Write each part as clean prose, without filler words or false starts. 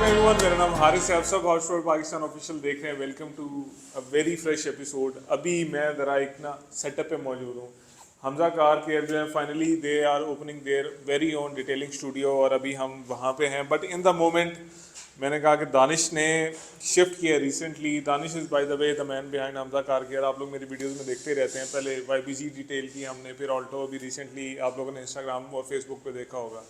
Everyone, मेरा नाम हारिस है। आप सब हॉट स्पॉट पाकिस्तान ऑफिशियल देख रहे हैं। Welcome to a very fresh episode. अभी मैं ज़रा एक ना सेटअप पे मौजूद हूँ। हमजा कार केयर जो है finally they are opening their very own detailing studio और अभी हम वहाँ पे हैं। बट इन द मोमेंट मैंने कहा कि दानिश ने शिफ्ट किया recently. Danish is by the way the man behind Hamza car care. आप लोग मेरी वीडियोज़ में देखते रहते हैं। पहले YBG डिटेल की हमने, फिर ऑल्टो अभी रिसेंटली आप लोगों ने इंस्टाग्राम और फेसबुक पे देखा होगा।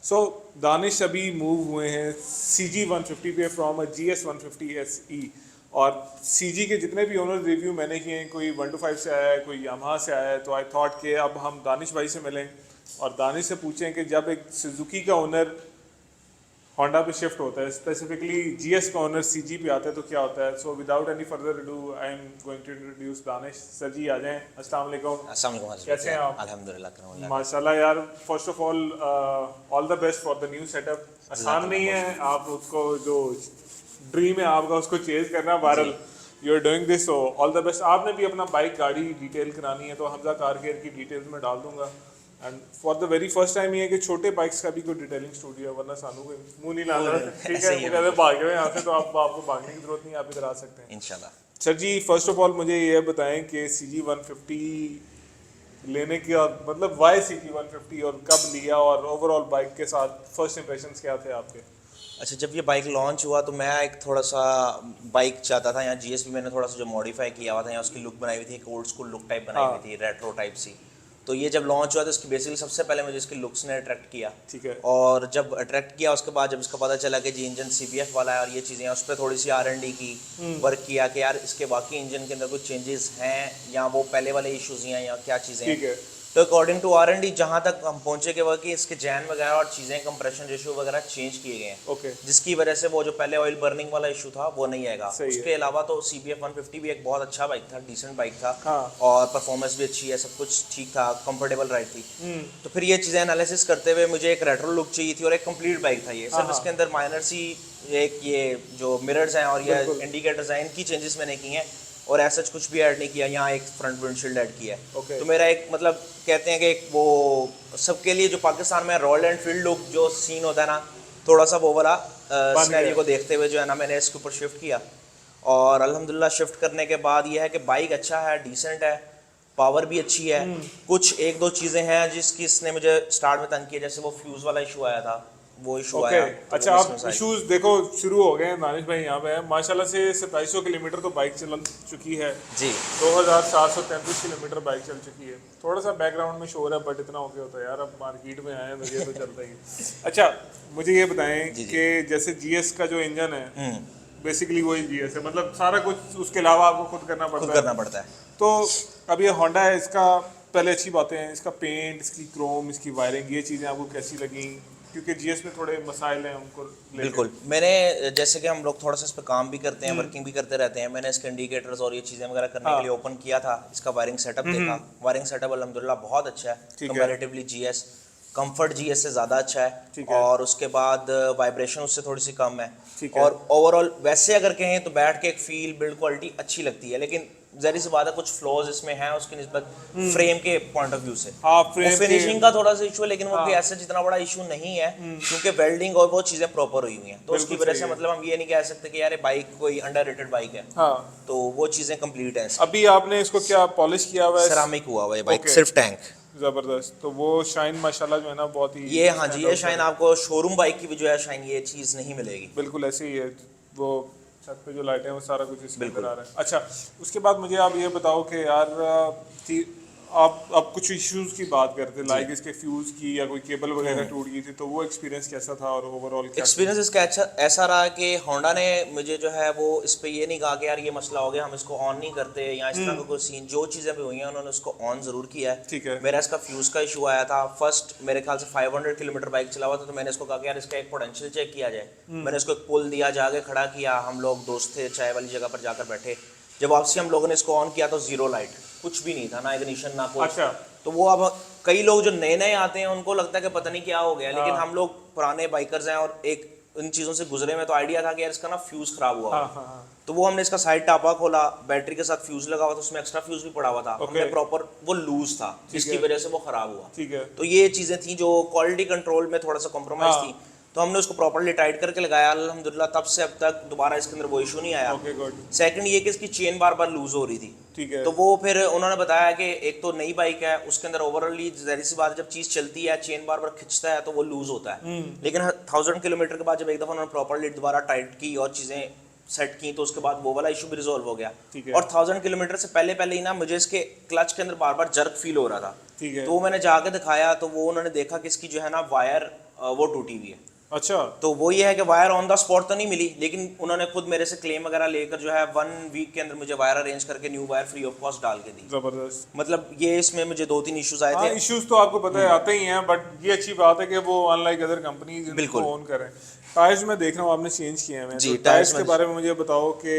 सो दानिश अभी मूव हुए हैं CG150 पे फ्रॉम अ GS150 SE। और CG के जितने भी ओनर रिव्यू मैंने किए हैं, कोई 1 to 5 से आया है, कोई यामाहा से आया है। तो आई थॉट कि अब हम दानिश भाई से मिलें और दानिश से पूछें कि जब एक सुजुकी का ओनर होंडा पे शिफ्ट होता है, स्पेसिफिकली GS का ओनर CG पे आता है, तो क्या होता है। So without any further ado I am going to introduce Danish. Sir ji आ जाएं। अस्सलाम वालेकुम। अस्सलाम वालेकुम। कैसे हैं आप? अल्हम्दुलिल्लाह। माशाल्लाह यार, first of all the best for the new setup. आसान नहीं है आप उसको, जो ड्रीम है आपका उसको चेज करना। Viral you are doing this, so all the best. आपने भी अपना बाइक गाड़ी डिटेल करानी है तो हमजा कार केयर की डिटेल्स में डाल दूंगा। And for the very first time ये है कि छोटे बाइक्स का भी कोई डिटेलिंग स्टूडियो है, वरना सानू कोई मुंह नहीं लाना। ठीक है, वो कहते भागे हुए यहाँ से, तो आपको भागने की जरूरत नहीं है, आप इधर आ सकते हैं इंशाल्लाह। Sir ji. First of all मुझे ये बताएं कि CG150 लेने की और मतलब वाई CG150 और कब लिया, और ओवरऑल बाइक के साथ फर्स्ट इंप्रेशंस क्या थे आपके? अच्छा, जब ये बाइक लॉन्च हुआ तो मैं एक थोड़ा सा बाइक चाहता था। यहाँ GS भी मैंने थोड़ा सा जो मॉडिफाई किया हुआ था, यहाँ उसकी लुक बनाई हुई थी, एक ओल्ड स्कूल लुक टाइप बनाई हुई थी, रेट्रो टाइप सी। तो ये जब लॉन्च हुआ तो इसकी बेसिकली सबसे पहले मुझे इसके लुक्स ने अट्रैक्ट किया। ठीक है। और जब अट्रैक्ट किया उसके बाद जब इसका पता चला कि जी इंजन CBF वाला है और ये चीज़ें, उस पर थोड़ी सी R&D की, वर्क किया कि यार इसके बाकी इंजन के अंदर कुछ चेंजेस हैं या वो पहले वाले इश्यूज हैं या क्या चीज़ें ठीक है। हैं। तो अकॉर्डिंग टू R&D जहाँ तक हम पहुँचे कि वह कि इसके जैन वगैरह और चीज़ें, कंप्रेशन रेशियो वगैरह चेंज किए गए हैं। ओके। जिसकी वजह से वो जो पहले ऑयल बर्निंग वाला इशू था वो नहीं आएगा। सही है। उसके अलावा तो CBF 150 भी एक बहुत अच्छा बाइक था, डिसेंट बाइक था। हाँ। और परफॉर्मेंस भी अच्छी है, सब कुछ ठीक था, कंफर्टेबल राइड थी। तो फिर ये चीज़ें एनालिसिस करते हुए मुझे एक रेट्रो लुक चाहिए थी और एक कंप्लीट बाइक था ये। सिर्फ इसके अंदर माइनर सी एक ये जो मिरर्स हैं और ये इंडिकेटर्स हैं, इनकी चेंजेस मैंने की हैं और ऐसा कुछ भी ऐड नहीं किया। यहाँ एक फ्रंट विंडशील्ड ऐड किया है। Okay. तो मेरा एक मतलब कहते हैं कि एक वो सबके लिए जो पाकिस्तान में रॉयल एनफील्ड लुक जो सीन होता है ना, थोड़ा सा वो वाला सिनेरियो को देखते हुए जो है ना मैंने इसके ऊपर शिफ्ट किया। और अल्हम्दुलिल्लाह शिफ्ट करने के बाद ये है कि बाइक अच्छा है, डिसेंट है, पावर भी अच्छी है। कुछ एक दो चीज़ें हैं जिसकी इसने मुझे स्टार्ट में तंग किया, जैसे वो फ्यूज़ वाला इशू आया था, वो इशू आया। तो अच्छा, वो आप business आई। इश्यूज देखो शुरू हो गए हैं। दानिश भाई यहाँ पे है माशाल्लाह से 2700 किलोमीटर तो बाइक चल चुकी है जी 2733 किलोमीटर बाइक चल चुकी है। थोड़ा सा बैकग्राउंड में शोर है बट इतना ओके होता है यार, अब मार्केट में आए हैं तो ये तो चलता ही है। अच्छा, मुझे ये बताएं कि जैसे GS का जो इंजन है बेसिकली वही GS है, मतलब सारा कुछ उसके अलावा आपको खुद करना पड़ता है। तो अब ये होंडा है, इसका पहले अच्छी बातें हैं, इसका पेंट, इसकी क्रोम, इसकी वायरिंग, ये चीज़ें आपको कैसी लगी? क्योंकि GS में थोड़े मसाइल हैं उनको लेके। बिल्कुल। मैंने जैसे कि हम लोग थोड़ा सा इस पर काम भी करते हैं, वर्किंग भी करते रहते हैं, मैंने इसके इंडिकेटर्स और ये चीज़ें वगैरह करने के लिए ओपन किया था। इसका वायरिंग सेटअप देखा, वायरिंग सेटअप अल्हम्दुलिल्लाह बहुत अच्छा है कंपैरेटिवली GS। कंफर्ट GS से ज़्यादा अच्छा है और उसके बाद वाइब्रेशन उससे थोड़ी सी कम है। और ओवरऑल वैसे अगर कहें तो बैठ के एक फील, बिल्ड क्वालिटी अच्छी लगती है। लेकिन ज़ाहिर सी बात है कुछ फ्लॉज इसमें हैं उसकी निस्बत फ्रेम के पॉइंट ऑफ व्यू से। फिनिशिंग का थोड़ा सा इशू है, लेकिन वो कोई ऐसा जितना बड़ा इशू नहीं है क्योंकि वेल्डिंग और वो चीज़ें प्रॉपर हुई हुई हैं। तो उसकी वजह से मतलब हम ये नहीं कह सकते कि यार ये बाइक कोई अंडररेटेड बाइक है। तो वो चीज़ें कंप्लीट हैं। अभी आपने इसको क्या पॉलिश किया हुआ है? सेरामिक हुआ हुआ है बाइक, सिर्फ टैंक। जबरदस्त। तो वो शाइन माशाल्लाह जो है ना बहुत ही ये हाँ जी, ये शाइन आपको शोरूम बाइक की भी जो है शाइन ये चीज़ नहीं मिलेगी। बिल्कुल ऐसे ही है। वो छत पे जो लाइटें हैं वो सारा कुछ इसके अंदर आ रहा है। अच्छा, उसके बाद मुझे आप ये बताओ कि यार आप कुछ इश्यूज की बात करते, लाइक इसके फ्यूज की या कोई केबल वगैरह टूट गई थी, तो वो एक्सपीरियंस कैसा था और ओवरऑल एक्सपीरियंस इसका अच्छा ऐसा रहा कि होंडा ने मुझे जो है वो इस पे ये नहीं कहा कि यार ये मसला हो गया हम इसको ऑन नहीं करते या इस तरह का कोई सीन। जो चीज़ें भी हुई हैं उन्होंने उसको ऑन ज़रूर किया है। ठीक है। मेरा इसका फ्यूज़ का इशू आया था। फर्स्ट मेरे ख्याल से 500 किलोमीटर बाइक चला हुआ था, तो मैंने इसको कहा कि यार इसका एक पोटेंशियल चेक किया जाए। मैंने इसको एक पुल दिया, जाके खड़ा किया, हम लोग दोस्त थे, चाय वाली जगह पर जाकर बैठे। जब वापसी हम लोगों ने इसको ऑन किया तो जीरो लाइट, कुछ भी नहीं था, ना इग्निशन ना कुछ। अच्छा। तो वो अब कई लोग जो नए नए आते हैं उनको लगता है कि पता नहीं क्या हो गया, लेकिन हम लोग पुराने बाइकर्स हैं और एक इन चीज़ों से गुजरे में, तो आइडिया था कि यार इसका ना फ्यूज़ खराब हुआ। तो वो हमने इसका साइड टापा खोला, बैटरी के साथ फ्यूज़ लगा हुआ था, उसमें एक्स्ट्रा फ्यूज़ भी पड़ा हुआ था। हमने प्रॉपर, वो लूज था जिसकी वजह से वो खराब हुआ। ठीक है। तो ये चीज़ें थी जो क्वालिटी कंट्रोल में थोड़ा सा कॉम्प्रोमाइज़ थी। तो हमने उसको प्रॉपर्ली टाइट करके लगाया अल्हम्दुलिल्लाह, तब से अब तक दोबारा इसके अंदर वो इशू नहीं आया। Okay good. सेकंड ये कि इसकी चेन बार बार लूज हो रही थी, ठीक है। तो वो फिर उन्होंने बताया कि एक तो नई बाइक है, उसके अंदर ओवरऑली जाहिर सी बात है जब चीज़ चलती है चेन बार बार खिंचता है तो वो लूज होता है। लेकिन 1000 किलोमीटर के बाद जब एक दफ़ा उन्होंने प्रॉपर्ली दोबारा टाइट की और चीज़ें सेट की तो उसके बाद वो वाला इशू भी रिजॉल्व हो गया। ठीक है। और 1000 किलोमीटर से पहले पहले ही ना मुझे इसके क्लच के अंदर बार बार जर्क फील हो रहा था। ठीक है। तो वो मैंने जाके दिखाया तो वो उन्होंने देखा कि इसकी जो है ना वायर वो टूटी हुई है। अच्छा। तो वो ये है कि वायर ऑन द स्पॉट तो नहीं मिली, लेकिन उन्होंने खुद मेरे से क्लेम वगैरह लेकर जो है 1 वीक के अंदर मुझे वायर अरेंज करके new wire free of cost डाल के दी। जबरदस्त। मतलब ये इसमें मुझे 2-3 इश्यूज आए थे। इश्यूज तो आपको पता है आते ही हैं, बट ये अच्छी बात है कि वो अनलाइक अदर कंपनीज इनको ओन करें। टायर्स में देख रहा हूँ आपने चेंज किए हैं। जी, तो टायर्स के बारे में मुझे बताओ कि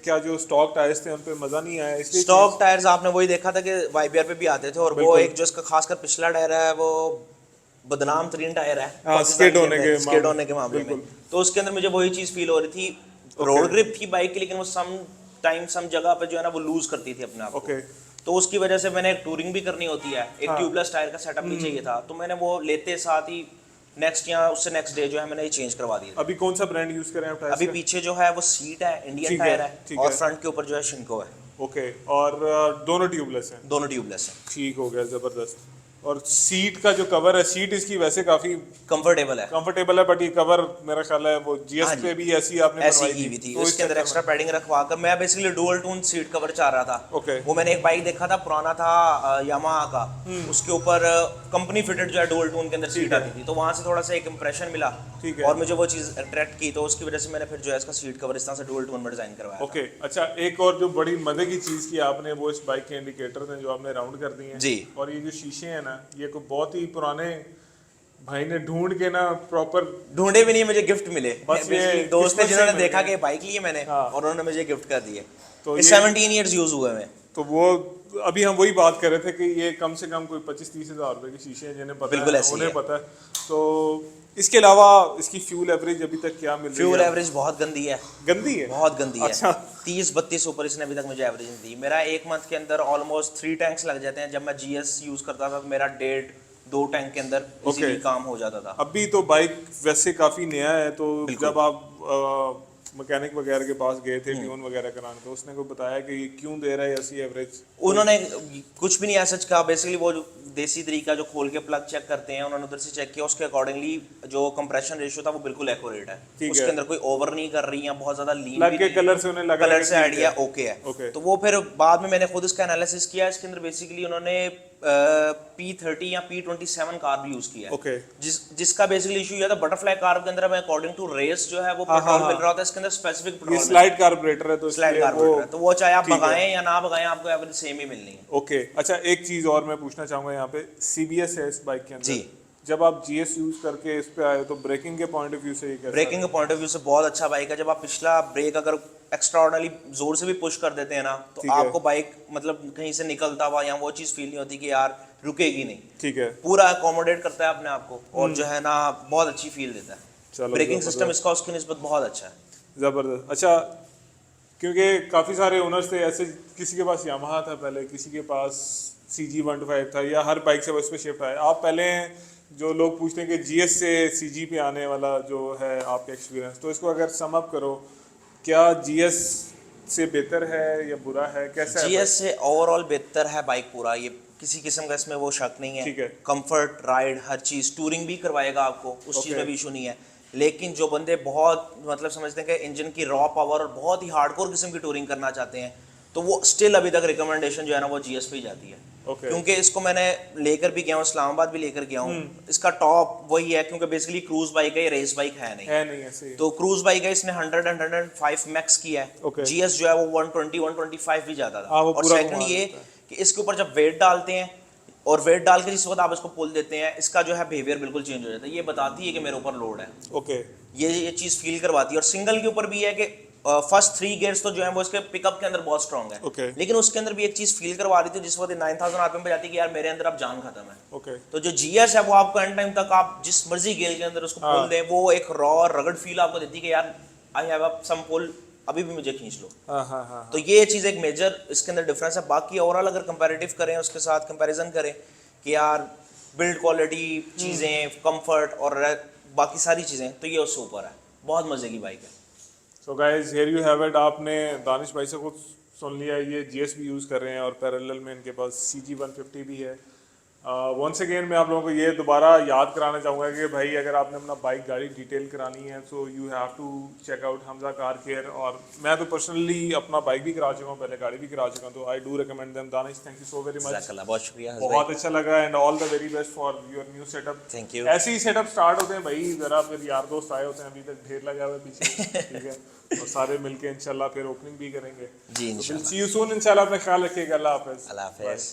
क्या जो स्टॉक टायर्स थे उन पे मजा नहीं आया इसलिए? स्टॉक टायर्स आपने वही देखा था कि YBR पे भी आते थे, और वो एक जो इसका खासकर पिछला टायर है वो बदनाम तरीन टायर है स्किड होने के मामले में। तो उसके अंदर मुझे वही चीज फील हो रही थी। रोड ग्रिप थी बाइक की, लेकिन वो सम जगह पे जो है ना वो लूज करती थी अपने आप को। तो उसकी वजह से मैंने टूरिंग भी करनी होती है, एक ट्यूबलेस टायर का सेटअप भी चाहिए था, तो मैंने वो लेते साथ ही नेक्स्ट या उससे नेक्स्ट डे जो है मैंने ये चेंज करवा दिया। अभी कौन सा ब्रांड यूज कर रहे हैं आप टायर्स? अभी पीछे जो है वो सीट है, इंडियन टायर है, और फ्रंट के ऊपर जो है शिनको है। ओके। और दोनों ट्यूबलेस हैं? दोनों ट्यूबलेस हैं। ठीक हो गया, जबरदस्त। और सीट का जो कवर है, सीट इसकी वैसे काफी कंफर्टेबल है, बट ये कवर मेरा ख्याल है वो जीएस पे भी ऐसी आपने ऐसी ही हुई थी। उसके अंदर एक्स्ट्रा पैडिंग रखवा कर मैं basically dual tone seat cover चाह रहा था। ओके। वो मैंने एक बाइक देखा था, पुराना था यामाहा का, उसके ऊपर कंपनी फिटेड जो है डुअल टोन के अंदर सीट आती थी, तो वहां से थोड़ा सा एक इंप्रेशन मिला। ठीक है। और मुझे वो चीज अट्रैक्ट की, तो उसकी वजह से मैंने फिर जो है इसका सीट कवर इस तरह से डुअल टोन में डिजाइन करवाया। ओके। अच्छा, एक और जो बड़ी मजे की चीज की आपने, वो इस बाइक के इंडिकेटर थे जो आपने राउंड कर दिए हैं जी। और ये जो शीशे हैं ना, ये को बहुत ही पुराने भाई ने ढूंढ के ना प्रॉपर ढूंढे भी नहीं, मुझे गिफ्ट मिले। बस ये दोस्त ने जिन्होंने किस्मत से देखा मिल कि बाइक ली है मैंने, और उन्होंने मुझे गिफ्ट कर दिए। तो ये 17 इयर्स यूज हुए हैं। तो वो अभी हम वही बात कर रहे थे कि ये कम से कम कोई 25-30 हज़ार रुपए के शीशे हैं, जिन्हें पता है उन्हें पता है। तो इसके अलावा इसकी फ्यूल एवरेज अभी तक क्या मिल रही है? फ्यूल एवरेज बहुत गंदी है। गंदी है? बहुत गंदी है। अच्छा। 30-32 ऊपर इसने अभी तक मुझे एवरेज नहीं दी। मेरा एक मंथ के अंदर ऑलमोस्ट 3 टैंक्स लग जाते हैं। जब मैं GS यूज करता था तो मेरा 1.5-2 टैंक के अंदर इजीली काम हो जाता था। अभी तो बाइक वैसे काफी नया है, तो जब आप मैकेनिक वगैरह के पास गए थे ट्यून वगैरह कराने, तो उसने को बताया कि ये क्यों दे रहा है ऐसी एवरेज? उन्होंने कुछ भी नहीं ऐसा कहा। बेसिकली वो जो देसी तरीका जो खोल के प्लग चेक करते हैं, उन्होंने उधर से चेक किया, उसके अकॉर्डिंगली जो कंप्रेशन रेशियो था वो बिल्कुल एक्यूरेट है। उसके अंदर कोई ओवर नहीं कर रही है, बहुत ज्यादा लीन भी नहीं। कलर से उन्हें लगा, कलर से आइडिया ओके है। तो वो फिर बाद में मैंने खुद इसका एनालिसिस किया। इसके अंदर बेसिकली उन्होंने P30 या P27 कार्ब यूज किया है। जिसका बेसिकली इशू ये था, बटरफ्लाई कार्ब के अंदर मैं अकॉर्डिंग टू रेस जो है वो पेट्रोल मिल रहा था, इसके अंदर स्पेसिफिक पेट्रोल स्लाइड कार्बोरेटर है, तो स्लाइड कार्बोरेटर है, तो वो चाहे आप भगाएं या ना भगाएं आपको एवरेज सेम ही मिलनी है। ओके। अच्छा, एक चीज और मैं पूछना चाहूंगा यहाँ पे, CBS है इस बाइक के अंदर जी। जब आप GS यूज करके इस पे आए तो ब्रेकिंग के पॉइंट ऑफ व्यू से ब्रेकिंग के पॉइंट ऑफ व्यू से बहुत अच्छा बाइक है। जब आप पिछला ब्रेक अगर एक्स्ट्राऑर्डिनरी जोर से भी पुश कर देते हैं ना, तो आपको बाइक मतलब कहीं से निकलता हुआ या वो चीज फील नहीं होती कि यार रुकेगी नहीं। ठीक है। पूरा अकोमोडेट करता है अपने आप को, और जो है ना बहुत अच्छी फील देता है। ब्रेकिंग सिस्टम इसका उसकी निस्बत बहुत अच्छा है। जबरदस्त। अच्छा, क्योंकि काफी सारे ओनर्स थे ऐसे, किसी के पास यामाहा था पहले, किसी के पास CG125 था, या हर बाइक से वो इस पे शिफ्ट आए। आप पहले जो लोग पूछते हैं कि GS से CG पे आने वाला जो है आपका एक्सपीरियंस, तो इसको अगर सम अप करो, क्या GS से बेहतर है या बुरा है, कैसा है? GS से ओवरऑल बेहतर है बाइक पूरा, ये किसी किस्म का इसमें वो शक नहीं है। ठीक है। कंफर्ट, राइड, हर चीज, टूरिंग भी करवाएगा आपको, उस चीज में भी इशू नहीं है। लेकिन जो बंदे बहुत मतलब समझते हैं कि इंजन की रॉ पावर और बहुत ही हार्डकोर किस्म की टूरिंग करना चाहते हैं, तो वो स्टिल अभी तक रिकमेंडेशन जो है ना वो GS पे ही जाती है। क्योंकि इसको मैंने लेकर भी गया हूँ, इस्लामाबाद भी लेकर गया हूँ। इसका टॉप वही है, क्योंकि बेसिकली क्रूज बाइक है, ये रेस बाइक है नहीं ऐसे। तो क्रूज बाइक है, इसने 100-105 मैक्स किया है। GS जो है वो 120-125 भी जाता था। और सेकंड ये कि इसके ऊपर जब वेट डालते हैं और वेट डाल के जिस वक्त आप इसको पुल देते हैं, इसका जो है बिहेवियर बिल्कुल चेंज हो जाता है। ये बताती है कि मेरे ऊपर लोड है। ओके। ये चीज फील करवाती है। और सिंगल के ऊपर भी है कि फर्स्ट 3 गियर्स तो जो है वो इसके पिकअप के अंदर बहुत स्ट्रांग है। लेकिन उसके अंदर भी एक चीज फील करवा रही थी जिस वक्त 9000 RPM पे जाती है कि यार मेरे अंदर अब जान खत्म है। तो जो GS है वो आपको एंड टाइम तक आप जिस मर्जी गेयर के अंदर उसको पुल दें, वो एक रॉ रगड़ फील आपको देती है कि यार आई हैव अ सम पुल, अभी भी मुझे खींच लो। तो ये चीज एक मेजर इसके अंदर डिफरेंस है। बाकी ओवरऑल अगर कंपैरेटिव करें, उसके साथ कंपैरिजन करें कि यार बिल्ड क्वालिटी, चीजें, कंफर्ट और बाकी सारी चीज़ें, तो ये उससे ऊपर है, बहुत मज़े की बाइक है। So guys here you have it, आपने दानिश भाई से खुद सुन लिया, ये जीएस भी यूज़ कर रहे हैं और पैरेलल में इनके पास CG 150 भी है। वंस अगेन मैं आप लोगों को ये दोबारा याद कराना चाहूँगा कि भाई अगर आपने अपना बाइक गाड़ी डिटेल करानी है so you have to check out Hamza car care. और मैं तो पर्सनली अपना बाइक भी करा चुका हूँ, पहले गाड़ी भी करा चुका हूँ, तो I do recommend them. Danish thank you so very much, जज़ाकल्लाह, बहुत शुक्रिया। बहुत अच्छा लगा and all the very best for your new setup. Thank you. ऐसे ही सेटअप स्टार्ट होते हैं भाई, जरा फिर यार दोस्त आए होते हैं, अभी तक ढेर लगा हुआ है पीछे, ठीक है, और सारे मिलके इंशाल्लाह फिर ओपनिंग भी करेंगे। जी इंशाल्लाह। सी यू सून इंशाल्लाह, अपना ख्याल रखिएगा, अल्लाह हाफिज़। अल्लाह हाफ़िज़।